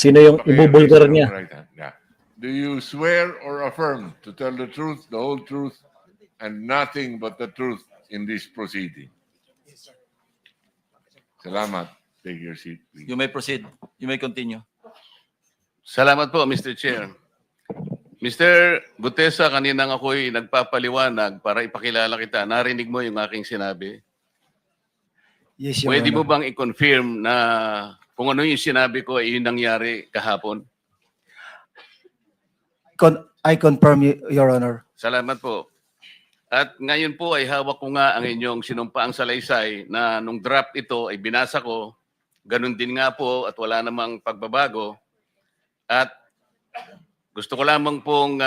sino yung Okay, ibubulgar raise your niya. right hand. Yeah. Do you swear or affirm to tell the truth, the whole truth, and nothing but the truth in this proceeding? Salamat. Take your seat, please. You may proceed. You may continue. Salamat po, Mr. Chair. Mr. Gutesa, kaninang ako'y nagpapaliwanag para ipakilala kita. Narinig mo yung aking sinabi. Yes, Your Pwede mo Honor. bang i-confirm na kung ano yung sinabi ko ay yung nangyari kahapon? I confirm, Your Honor. Salamat po. At ngayon po ay hawak ko nga ang inyong sinumpaang salaysay na nung draft ito ay binasa ko. Ganun din nga po at wala namang pagbabago. At gusto ko lamang pong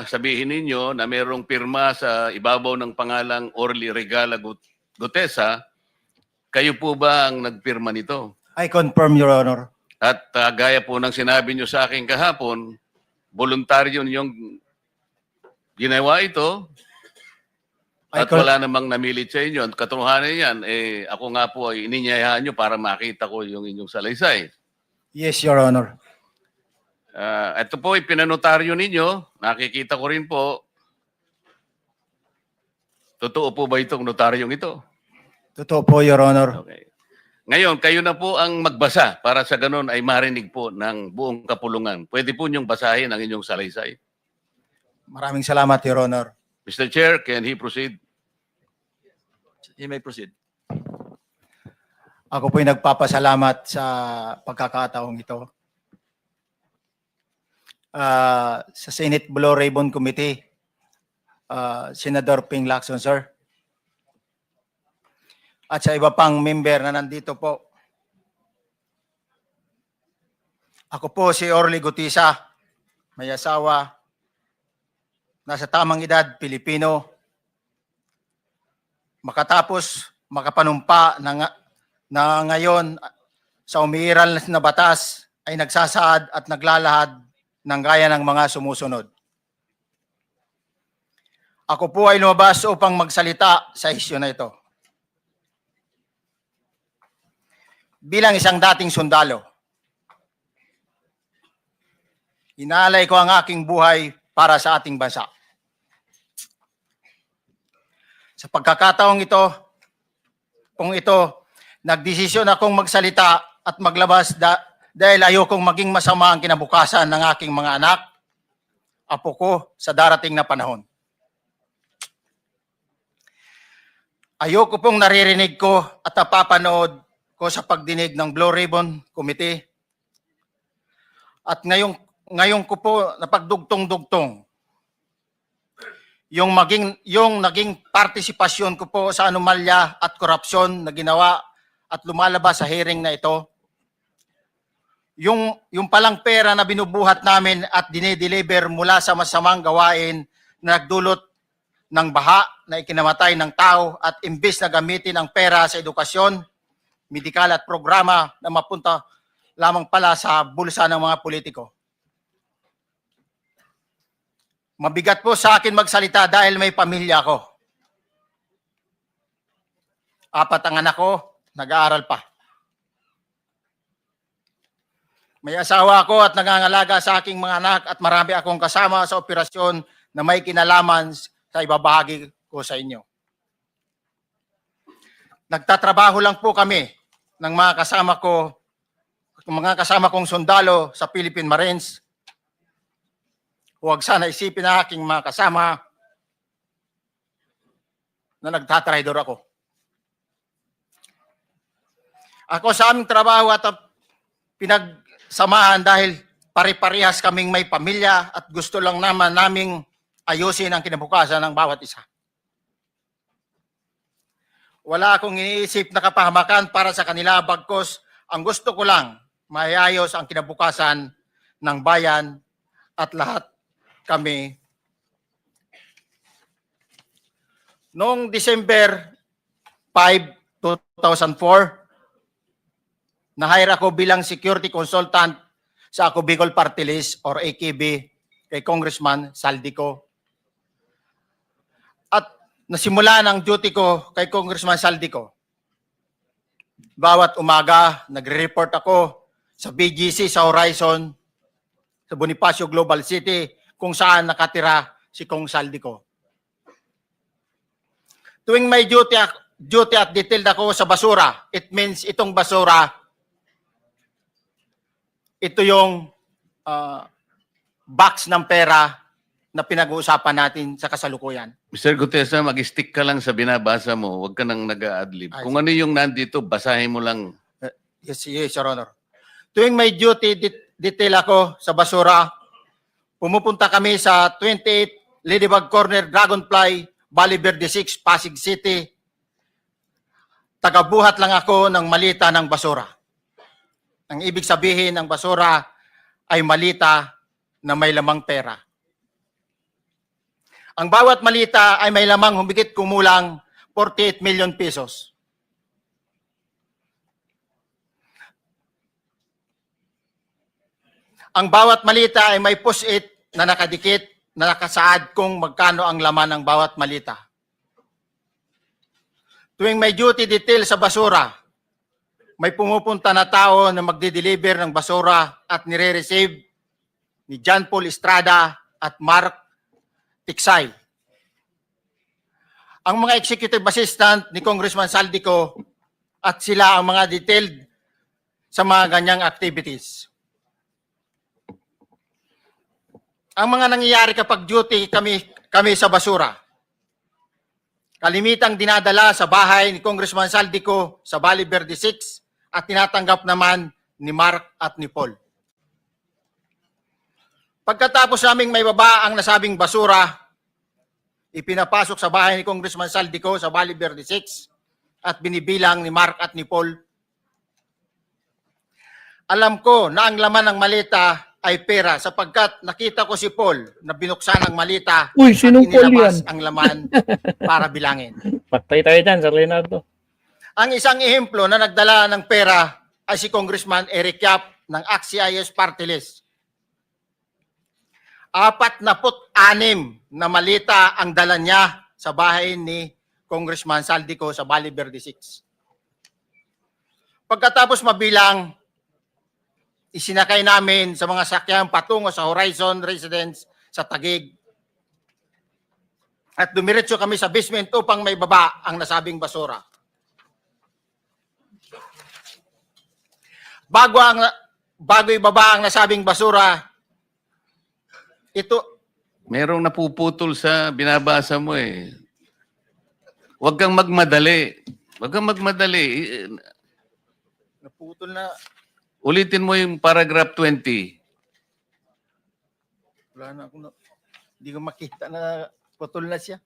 sabihin ninyo na mayroong pirma sa ibabaw ng pangalang Orly Regala Gutesa. Kayo po ba ang nagpirma nito? I confirm, Your Honor. At gaya po ng sinabi nyo sa akin kahapon, voluntaryo yung ginawa ito at wala namang namilit sa inyo. At katotohanan yan, ako nga po ay ininyayahan nyo para makita ko yung inyong salaysay. Yes, Your Honor. Ito po ay pinanotaryo ninyo. Nakikita ko rin po. Totoo po ba itong notaryong ito? Totoo po, Your Honor. Okay. Ngayon, kayo na po ang magbasa para sa ganun ay marinig po ng buong kapulungan. Pwede po niyong basahin ang inyong salaysay. Maraming salamat, Your Honor. Mr. Chair, can he proceed? You may proceed. Ako po'y nagpapasalamat sa pagkakataong ito. Sa Senate Blue Ribbon Committee, Senador Ping Lacson, sir. At sa iba pang member na nandito po. Ako po si Orly Gutesa, may asawa, nasa tamang edad, Pilipino. Makatapos makapanumpa na ngayon sa umiiral na batas ay nagsasaad at naglalahad ng gaya ng mga sumusunod. Ako po ay lumabas upang magsalita sa isyu na ito. Bilang isang dating sundalo, inaalay ko ang aking buhay para sa ating bansa. Sa pagkakataong ito, nagdesisyon akong magsalita at maglabas dahil ayokong maging masama ang kinabukasan ng aking mga anak, apo ko sa darating na panahon. Ayoko pong naririnig ko at napapanood ko sa pagdinig ng Blue Ribbon Committee. At ngayon ko po napagdugtong-dugtong yung naging partisipasyon ko po sa anomalya at korupsyon na ginawa at lumalabas sa hearing na ito. Yung palang pera na binubuhat namin at dinideliver mula sa masamang gawain na nagdulot ng baha na ikinamatay ng tao at imbes na gamitin ang pera sa edukasyon, medikal at programa na mapunta lamang pala sa bulsa ng mga politiko. Mabigat po sa akin magsalita dahil may pamilya ko. 4 ang anak ko, nag-aaral pa. May asawa ako at nangangalaga sa aking mga anak at marami akong kasama sa operasyon na may kinalaman sa ibabahagi ko sa inyo. Nagtatrabaho lang po kami ng mga kasama kong sundalo sa Philippine Marines. Huwag sana isipin na aking mga kasama na nagtatraidor ako. Ako sa aming trabaho at pinagsamahan dahil pare-parehas kaming may pamilya at gusto lang naman naming ayusin ang kinabukasan ng bawat isa. Wala akong iniisip na kapahamakan para sa kanila, bagkus ang gusto ko lang maayos ang kinabukasan ng bayan at lahat kami. Noong December 5, 2004, na-hire ako bilang security consultant sa Ako Bicol Party List or AKB kay Congressman Saldico. At nasimula ng duty ko kay Congressman Saldico. Bawat umaga, nagre-report ako sa BGC sa Horizon, sa Bonifacio Global City, kung saan nakatira si Kong Saldico. Tuwing may duty at detailed ako sa basura, it means itong basura, ito yung box ng pera na pinag-uusapan natin sa kasalukuyan. Mr. Gutesa, mag-stick ka lang sa binabasa mo. Huwag ka nang nag-a-adlib. Ay, Kung ano yung nandito, basahin mo lang. Yes, Your Honor. Tuwing may duty detail ako sa basura, pumupunta kami sa 28 Ladybug Corner, Dragonfly, Valle Verde 6, Pasig City. Tagabuhat lang ako ng malita ng basura. Ang ibig sabihin ng basura ay malita na may lamang pera. Ang bawat malita ay may lamang humigit kumulang 48 million pesos. Ang bawat malita ay may post-it na nakadikit na nakasaad kung magkano ang laman ng bawat malita. Tuwing may duty detail sa basura, may pumupunta na tao na magde-deliver ng basura at nire-receive ni John Paul Estrada at Mark Tiksay. Ang mga executive assistant ni Congressman Saldico at sila ang mga detailed sa mga ganyang activities. Ang mga nangyayari kapag duty kami sa basura, kalimitang dinadala sa bahay ni Congressman Saldico sa Valle Verde 6 at tinatanggap naman ni Mark at ni Paul. Pagkatapos naming may baba ang nasabing basura, ipinapasok sa bahay ni Congressman Saldico sa Valle Verde 6 at binibilang ni Mark at ni Paul. Alam ko na ang laman ng malita ay pera sapagkat nakita ko si Paul na binuksan ang malita Uy, at sinong Paul inilabas yan? ang laman para bilangin. Patay tayo dyan, Sir Leonardo. Ang isang ehemplo na nagdala ng pera ay si Congressman Eric Yap ng AXIS Party List. 46 na malita ang dala niya sa bahay ni Congressman Saldico sa Valle Verde 6. Pagkatapos mabilang, isinakay namin sa mga sakyan patungo sa Horizon Residence sa Taguig. At dumiretso kami sa basement upang may baba ang nasabing basura. Bago ibaba ang nasabing basura, ito, Merong napuputol sa binabasa mo eh. Huwag kang magmadali. Huwag kang magmadali. naputol na, Ulitin mo yung paragraph 20. wala na ako, hindi ko makita na putol na siya.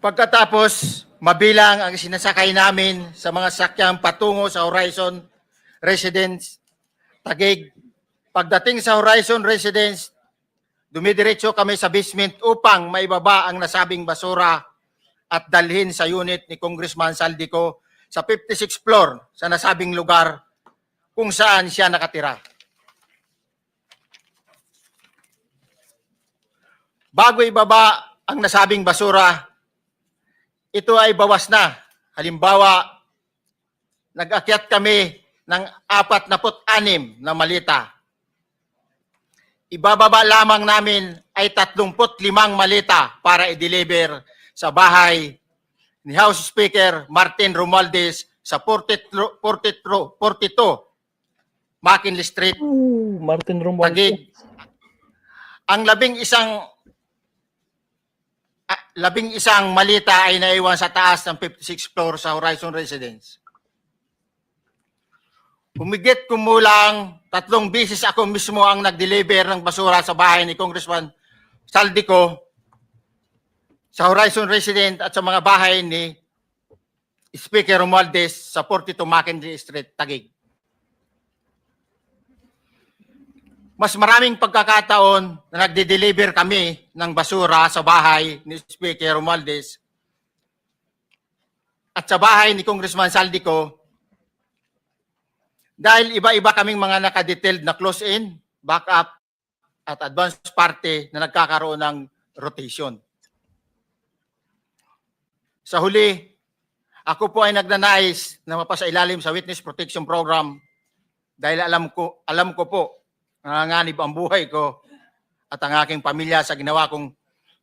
Pagkatapos, mabilang ang sinasakay namin sa mga sakyang patungo sa Horizon Residence, Taguig. Pagdating sa Horizon Residence, dumidiretso kami sa basement upang maibaba ang nasabing basura at dalhin sa unit ni Congressman Saldico sa 56th floor sa nasabing lugar kung saan siya nakatira. Bago ibaba ang nasabing basura, ito ay bawas na. Halimbawa, nag-akyat kami ng 46 na malita. Ibababa lamang namin ay 35 malita para i-deliver sa bahay ni House Speaker Martin Romualdez sa 42 McKinley Street, Martin Romualdez. Taguig. Ang labing isang malita ay naiwan sa taas ng 56th floor sa Horizon Residence. Humigit kumulang 3 beses ako mismo ang nag-deliver ng basura sa bahay ni Congressman Saldico sa Horizon Residence at sa mga bahay ni Speaker Romualdez sa 42 McKinley Street, Taguig. mas maraming pagkakataon na nagde-deliver kami ng basura sa bahay ni Speaker Romualdez at sa bahay ni Congressman Saldico dahil iba-iba kaming mga nakadetailed na close-in, backup, at advanced party na nagkakaroon ng rotation. Sa huli, ako po ay nagnanais na mapasailalim sa Witness Protection Program dahil alam ko po nanganganib ang buhay ko at ang aking pamilya sa ginawa kong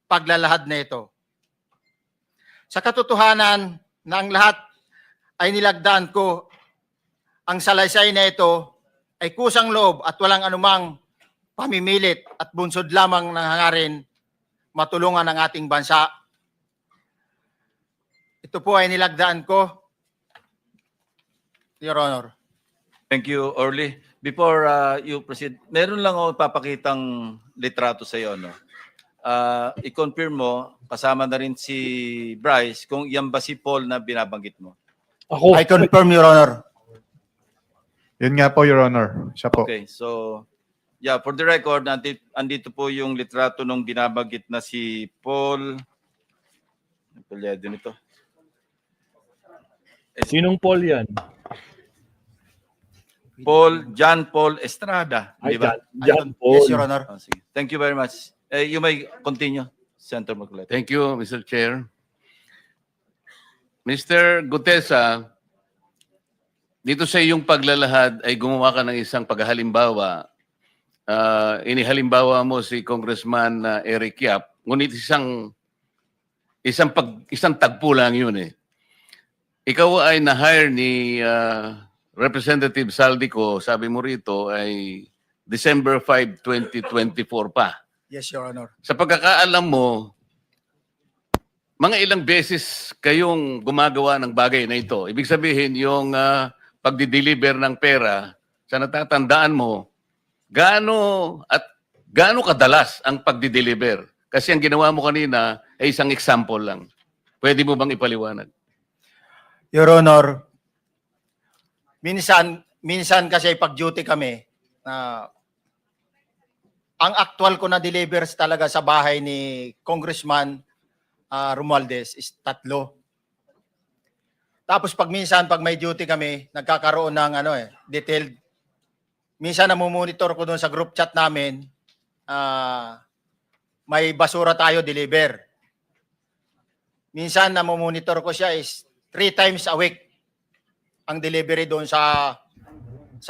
paglalahad na ito. Sa katotohanan na ang lahat ay nilagdaan ko, ang salaysay na ito ay kusang loob at walang anumang pamimilit at bunsod lamang ng hangarin matulungan ang ating bansa. Ito po ay nilagdaan ko, Your Honor. Thank you, Orly. Before you proceed, meron lang ako papakitang litrato sa iyo, no? I-confirm mo, kasama na rin si Bryce, kung yan ba si Paul na binabanggit mo. Ako. I confirm, Your Honor. Yun nga po, Your Honor. Siya po. Okay, so, yeah, for the record, andito po yung litrato nung binabanggit na si Paul. Ano pala din ito? Sinong Paul yan? John Paul Estrada, di Ay, ba? John Paul. Yes, Your Honor. Oh, sige. Thank you very much. You may continue, Senator Marcoleta. Thank you, Mr. Chair. Mr. Gutesa, dito sa iyong paglalahad ay gumawa ka ng isang paghalimbawa. Inihalimbawa mo si Congressman Eric Yap, ngunit isang tagpo lang yun eh. Ikaw ay na-hire ni Representative Saldico, sabi mo rito, ay December 5, 2024 pa. Yes, Your Honor. Sa pagkakaalam mo, mga ilang beses kayong gumagawa ng bagay na ito. Ibig sabihin, yung pagdi-deliver ng pera, sa natatandaan mo, gaano kadalas ang pagdi-deliver? Kasi ang ginawa mo kanina ay isang example lang. Pwede mo bang ipaliwanag? Your Honor, minsan kasi pag-duty kami, ang actual ko na delivers talaga sa bahay ni Congressman Romualdez is 3. Tapos pag may duty kami, nagkakaroon ng detailed. Minsan namumonitor ko doon sa group chat namin, may basura tayo deliver. Minsan namumonitor ko siya is 3 times a week ang delivery doon sa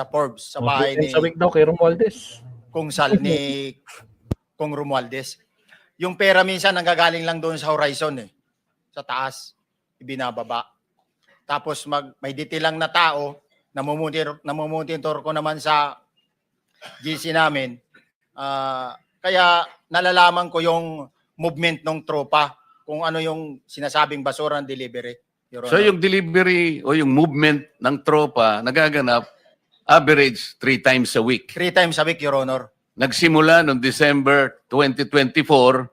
Forbes, sa bahay ni Sa week daw kay Romualdez. Kung Sal ni Kung Romualdez. Yung pera minsan nanggagaling lang doon sa horizon sa taas, ibinababa. Tapos may detail lang na tao, namumonitor ko naman sa GC namin. Kaya nalalaman ko yung movement ng tropa, kung ano yung sinasabing basura ng delivery. So yung delivery o yung movement ng tropa nagaganap average 3 times a week. 3 times a week, Your Honor. Nagsimula noong December 2024.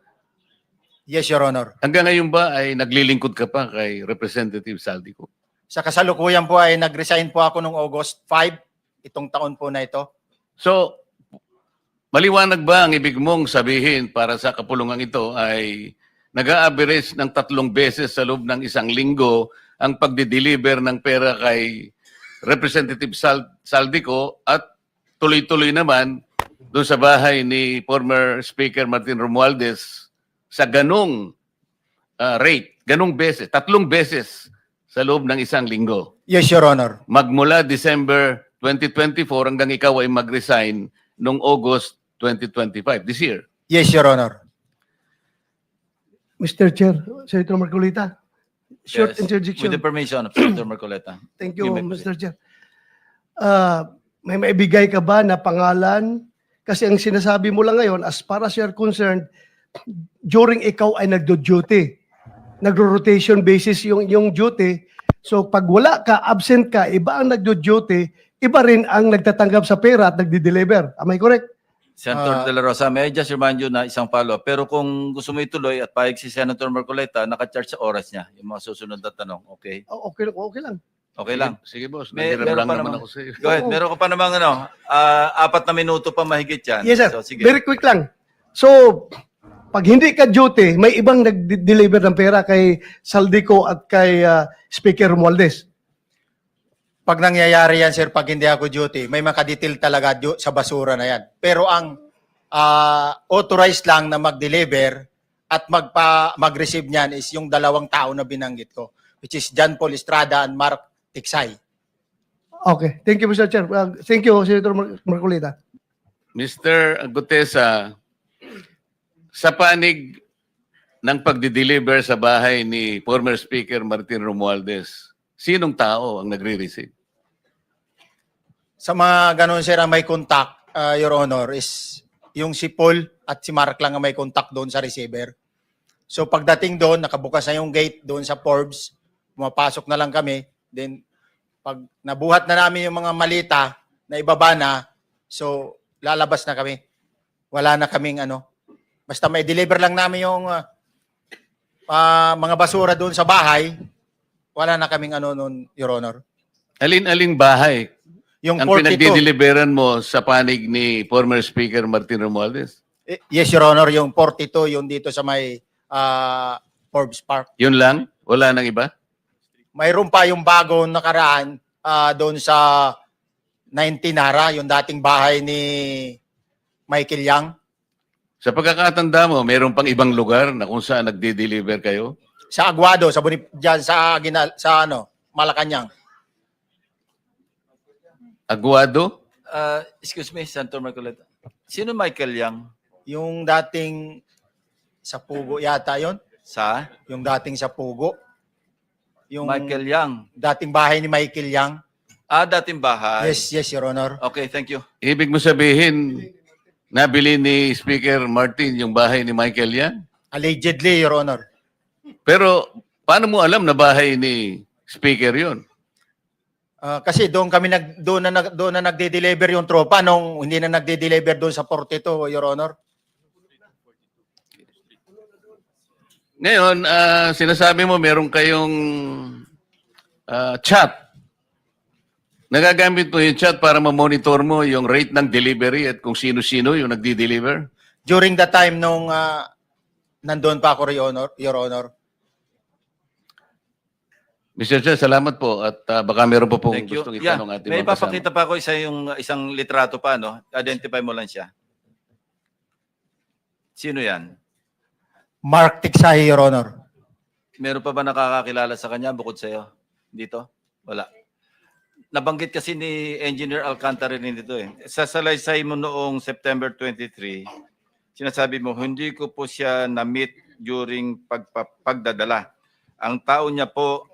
Yes, Your Honor. Hanggang ngayon ba ay naglilingkod ka pa kay Representative Saldico? Sa kasalukuyan po ay nag-resign po ako noong August 5, itong taon po na ito. So, maliwanag ba ang ibig mong sabihin para sa kapulungan ito ay nag-a-average ng 3 beses sa loob ng isang linggo ang pagdi-deliver ng pera kay Representative Saldico at tuloy-tuloy naman doon sa bahay ni former Speaker Martin Romualdez sa ganong rate, ganong beses, 3 beses sa loob ng isang linggo. Yes, Your Honor. Magmula December 2024 hanggang ikaw ay mag-resign noong August 2025, this year. Yes, Your Honor. Mr. Chair, Senator Marcolita, short Yes. interjection. With the permission of Senator Marcoleta. Thank you, You may Mr. Chair. May maibigay ka ba na pangalan? Kasi ang sinasabi mo lang ngayon, as far as you're concerned, during ikaw ay nagdo-duty, nagro-rotation basis yung duty. So pag wala ka, absent ka, iba ang nagdo-duty, iba rin ang nagtatanggap sa pera at nagdi-deliver. Am I correct? Senator De La Rosa, may I just remind you na isang follow-up. Pero kung gusto mo ituloy at pahig si Senator Marcoleta, naka-charge sa oras niya, yung mga susunod na tanong. Okay? Okay lang. Okay lang. Sige, boss. Meron Nanghiram lang pa naman naman. ako sa iyo. Go ahead. Oo. Meron ka pa namang 4 na minuto pa mahigit yan. Yes, sir. So, sige. Very quick lang. So, pag hindi ka duty, may ibang nag-deliver ng pera kay Saldico at kay Speaker Romualdez. Pag nangyayari yan, sir, pag hindi ako duty, may makadetail talaga sa basura na yan. Pero ang authorized lang na mag-deliver at mag-receive niyan is yung 2 tao na binanggit ko, which is John Paul Estrada and Mark Tiksay. Okay. Thank you, Mr. Chair. Thank you, Senator Marcolita. Mr. Gutesa, sa panig ng pagdi-deliver sa bahay ni former Speaker Martin Romualdez, sinong tao ang nagre-receive? Sa mga ganun, sir, ang may contact, Your Honor, is yung si Paul at si Mark lang ang may contact doon sa receiver. So pagdating doon, nakabukas na yung gate doon sa Forbes, pumapasok na lang kami. Then pag nabuhat na namin yung mga malita na ibaba na, so lalabas na kami. Wala na kaming basta may deliver lang namin yung mga basura doon sa bahay, wala na kaming noon, Your Honor. Alin-aling bahay Yung ang 42. pinagdi-deliveran mo sa panig ni former Speaker Martin Romualdez? Yes, Your Honor, yung 42, yung dito sa may Forbes Park. Yun lang? Wala nang iba? Mayroon pa yung bago nakaraan doon sa 19 Nara, yung dating bahay ni Michael Yang. Sa pagkakatanda mo, mayroon pang ibang lugar na kung saan nagdi-deliver kayo? Sa Aguado, dyan sa Malacanang. Aguado? Excuse me, Senator Marcolita. Sino Michael Yang? Yung dating sa Pugo yata yon, Sa? yung dating sa Pugo. Yung Michael Yang. dating bahay ni Michael Yang. Dating bahay. Yes, Your Honor. Okay, thank you. Ibig mo sabihin, nabili ni Speaker Martin yung bahay ni Michael Yan? Allegedly, Your Honor. Pero paano mo alam na bahay ni Speaker yun? Kasi doon na nagde-deliver yung tropa nung hindi na nagde-deliver doon sa 42, Your Honor. Ngayon, sinasabi mo meron kayong chat. Nagagamit mo yung chat para ma-monitor mo yung rate ng delivery at kung sino-sino yung nagdi-deliver? During the time nung nandoon pa ako, Your Honor. Mr. Chair, salamat po at baka meron po pong Thank you. gustong Yeah, itanong ating may mga kasama. papakita pa ako isang litrato pa, no? Identify mo lang siya. Sino yan? Mark Tiksay, Your Honor. Meron pa ba nakakakilala sa kanya bukod sa'yo? Dito? Wala. Nabanggit kasi ni Engineer Alcantara rin dito eh. Sa salaysay mo noong September 23, sinasabi mo, hindi ko po siya na-meet during pagdadala. Ang tao niya po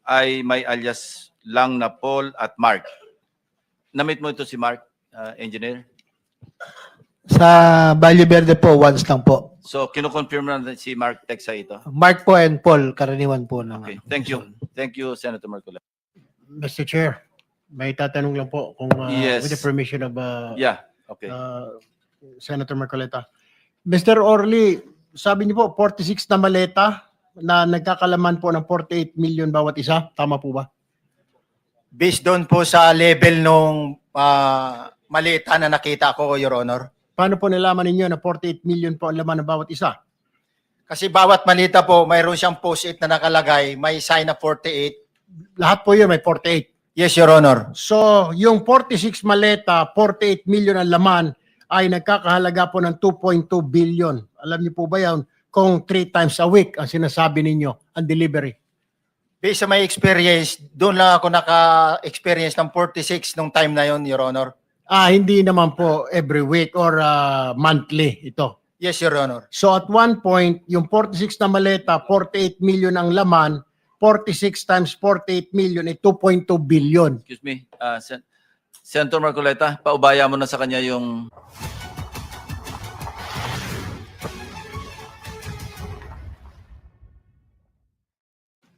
ay may alias lang na Paul at Mark. Na-meet mo ito si Mark, Engineer? Sa Valle Verde po, once lang po. So, kinukonfirm na si Mark Tiksay ito? Mark po and Paul, karaniwan po ng... Okay, thank you. Thank you, Senator Marcola. Mr. Chair, may tatanong lang po kung Yes. with the permission of Yeah, okay. Senator Marcoleta. Mr. Orly, sabi niyo po 46 na maleta na nagkakalaman po ng 48 million bawat isa. Tama po ba? Based doon po sa level nung malita na nakita ko, Your Honor. Paano po nalaman ninyo na 48 million po ang laman ng bawat isa? Kasi bawat malita po, mayroon siyang post-it na nakalagay, may sign na 48. Lahat po yun may 48. Yes, Your Honor. So, yung 46 maleta, 48 million ang laman ay nagkakahalaga po ng 2.2 billion. Alam niyo po ba yan kung 3 times a week ang sinasabi ninyo ang delivery? Based sa my experience, doon lang ako naka-experience ng 46 nung time na yon, Your Honor. Hindi naman po every week or monthly ito. Yes, Your Honor. So at one point, yung 46 na maleta, 48 million ang laman, 46 times 48 million ay 2.2 billion. Excuse me, Senator Marcoleta, paubaya mo na sa kanya yung...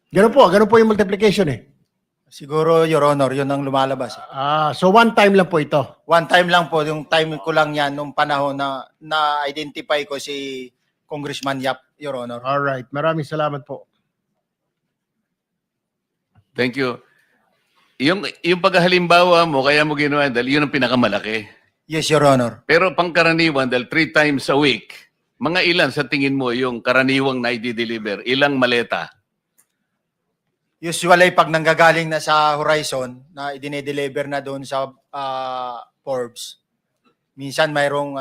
Ganun po yung multiplication eh. Siguro, Your Honor, yun ang lumalabas. So one time lang po ito. One time lang po, yung time ko lang yan, nung panahon na na-identify ko si Congressman Yap, Your Honor. All right, maraming salamat po. Thank you. Yung paghalimbawa mo, kaya mo ginawa dahil yun ang pinakamalaki. Yes, Your Honor. Pero pangkaraniwan, dahil 3 times a week, mga ilan sa tingin mo yung karaniwang na i-deliver? Ilang maleta? Usually, pag nanggagaling na sa Horizon, na idine-deliver na doon sa Forbes, minsan mayroong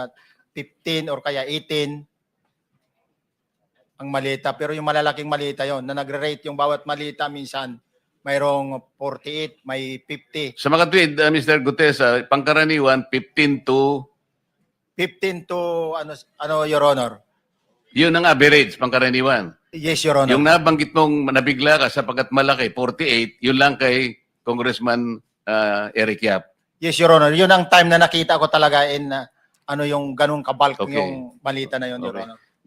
15 or kaya 18 ang malita. Pero yung malalaking malita yon na nagre-rate yung bawat malita, minsan mayroong 48, may 50. Sa mga tweet, Mr. Gutesa, pangkaraniwan, 15 to 15 to, Your Honor? yun ang average, pangkaraniwan. Yes, Your Honor. Yung nabanggit mong nabigla ka sapagkat malaki, 48, yun lang kay Congressman Eric Yap. Yes, Your Honor. Yun ang time na nakita ko talaga in yung ganung kabalk Okay. yung balita na yun, Your Okay. Honor.